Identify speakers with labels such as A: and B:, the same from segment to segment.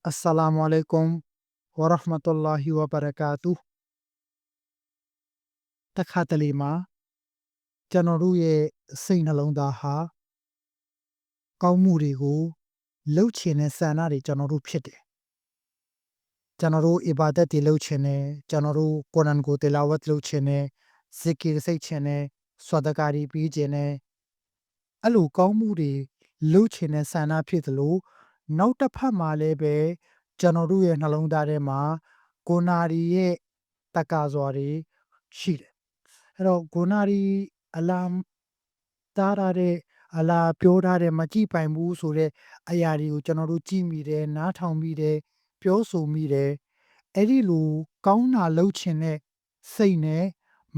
A: Assalamu alaikum wa rahmatullahi wa barakatuh တခါတလေမှာကျွန်တော်တို့ရဲ့စိတ်နှလုံးသားဟာကောင်းမှုတွေကိုလှုပ်ချင်တဲ့ဆန္ဒတွေကျွန်တော်တို့ဖြစ်တယ်ကျွန်တော်တို့အီဘာဒတ်တွေလှုပ်ချင်တယ်ကျွန်တော်တို့ကုရ်အာန်ကိုတီလာဝတ်လုပ်ချင်တယ်ဇစ်ကီစိတ်ချင်တယ်ဆွတ်တကာတွေပြီးချင်တယ်အဲ့လိုကောင်းမှုတွေလှုပ်ချင်တဲ့ဆန္ဒဖြစ်သလိုနောက်တစ်ဖက်မှာလည်းပဲကျွန်တော်တို့ရဲ့နှလုံးသားထဲမှာကိုနာရီရဲ့တက္ကစွာတွေရှိတယ်အဲ့တော့ကိုနာရီအလာတားရတဲ့အလာပြောထားတဲ့မကြည့်ပိုင်ဘူးဆိုတဲ့အရာတွေကိုကျွန်တော်တို့ကြည့်မိတယ်နားထောင်မိတယ်ပြောဆိုမိတယ်အဲ့ဒီလိုကောင်းတာလှုပ်ချင်တဲ့စိတ်နဲ့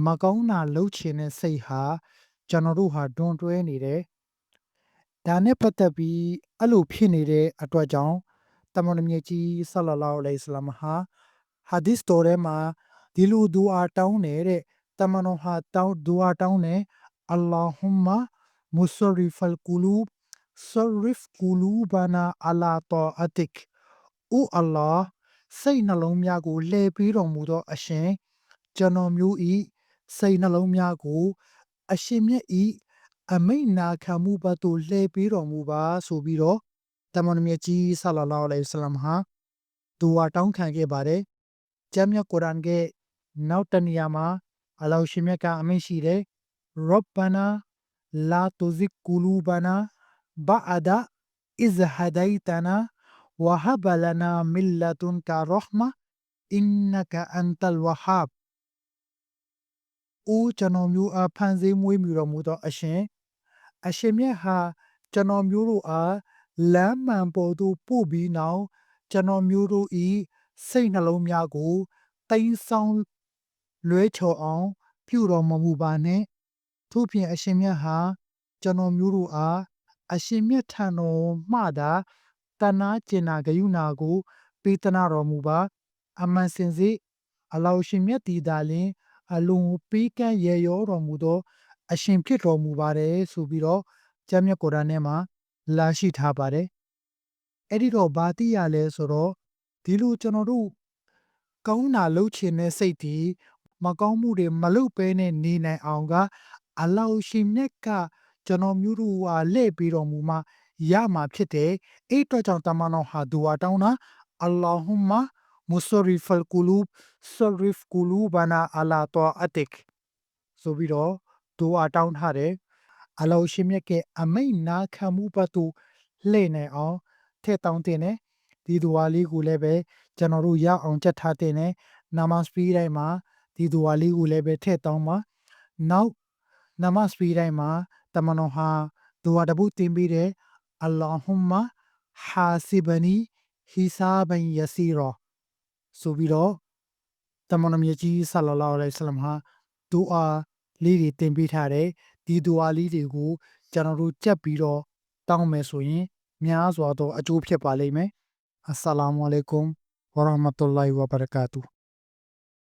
A: မကောင်းတာလှုပ်ချင်တဲ့စိတ်ဟာကျွန်တော်တို့ဟာဒွန်တွဲနေတယ်ဒါနဲ့ပတ်သက်ပြီးအဲ့လိုဖြစ်နေတဲ့အတွက်ကြောင့်တမန်တော်မြတ်ကြီးဆလလောလ္လဟ်အလိုင်းဝါဆလမ်ဟာဟာဒီစ်တော်ထဲမှာဒီလိုဒူအာတောင်းနေတဲ့တမန်တော်ဟာဒူအာတောင်းတယ်အလ္လာဟူမာမုဆရီဖ်အလ်ကူလူဘ်ဆရစ်ကူလူဘနာအလာတာအတစ်အိုအလ္လာစိတ်နှလုံးများကိုလှည့်ပေးတော်မူသောအရှင်ကျွန်တော်မျိုးဤစိတ်နှလုံးများကိုအရှင်မြတ်ဤအမိန့်နာခံမှုဘတ်သို့လှည့်ပေးတော်မူပါဆိုပြီးတော့တမန်တော်မြတ်ကြီးဆလလောလ္လဟ်အလိုင်းဝါဆလမ်ဟာဒူအာတောင်းခံခဲ့ပါတယ်ကျမ်းမြတ်ကုရ်အာန်ကနောက်တနေရာမှာအလ္လာဟ်ရှင်မြတ်ကအမိန့်ရှိတယ်ရောဘနာ لا تزغ قلوبنا بعد إذ هديتنا وهب لنا من لدنك رحمة إنك أنت الوهاب အိုကျွန်တော်မျိုးအားဖန်ဆင်းမွေးမြူတော်မူသောအရှင်မြတ်ဟာကျွန်တော်မျိုးတို့အားလမ်းမှန်ပေါ်သို့ပို့ပြီးနောက်ကျွန်တော်မျိုးတို့ဤစိတ်နှလုံးများကိုတိမ်ဆောင်လွဲချော်အောင်ပြုတော်မမူပါနှင့်ထို့ပြင်အရှင်မြတ်ဟာကျွန်တော်မျိုးတို့အားအရှင်မြတ်ထံတော်မှသာတနာကျင်နာဂယုဏကိုပေးသနာတော်မူပါအမှန်စင်စစ်အလ္လာဟ်ရှင်မြတ်တည်သာလျှင်အလွန်ပေးကမ်းရေရောတော်မူသောအရှင်ဖြစ်တော်မူပါတယ်ဆိုပြီးတော့ကျမ်းမြတ်ကုရ်အာန်ထဲမှာလာရှိထားပါတယ်အဲ့ဒီတော့ဘာသိရလဲဆိုတော့ဒီလိုကျွန်တော်တို့ကောင်းတာလှုပ်ချင်တဲ့စိတ်ဒီမကောင်းမှုတွေမလုပ်ဘဲနဲ့နေနိုင်အောင်ကအလ္လာဟ်ရှင်မြတ်ကကျွန်တော်မျိုးတို့ဟာလှည့်ပြီးတော်မူမှရမှာဖြစ်တယ်အဲ့အတွက်ကြောင့်တမန်တော်ဟာဒူအာတောင်းတာအလ္လာဟူမာမုဆရီဖ်အလ်ကူလူဘ်ဆရစ်ကူလူဘနာအလာတာအတစ်ဆိုပြီးတော့ဒူအာတောင်းထားတယ်အလ္လာဟ်ရှင်မြတ်ကအမိန့်နာခံမှုဘတ်သို့လှည့်နိုင်အောင်ထည့်တောင်းတင်တယ်ဒီဒူအာလေးကိုလည်းပဲကျွန်တော်တို့ရအောင်ချက်ထားတင်တယ်နာမတ်ပြီးတိုင်းမှာဒီဒူအာလေးကိုလည်းပဲထည့်တောင်းပါနောက်နာမတ်ပြီးတိုင်းမှာတမန်တော်ဟာဒူအာတပုတ်တင်ပြီးတယ်အလ္လာဟူမာဟာစီဘနီဟီဆာဘန်ယစီရာဆိုပြီးတော့တမန်တော်မြတ်ကြီးဆလလောလ္လဟ်အလိုင်းဝါဆလမ်ဟာဒူအာလေးတွေတင်ပေးထားတယ်ဒီဒူအာလေးတွေကိုကျွန်တော်တို့ကြက်ပြီးတော့တောင်းမယ်ဆိုရင်များစွာသောအကျိုးဖြစ်ပါလိမ့်မယ်အစ္စလာမုအလိုင်ကွမ်ဝရဟ်မတ်တူလာဟီဝဘရကာတူ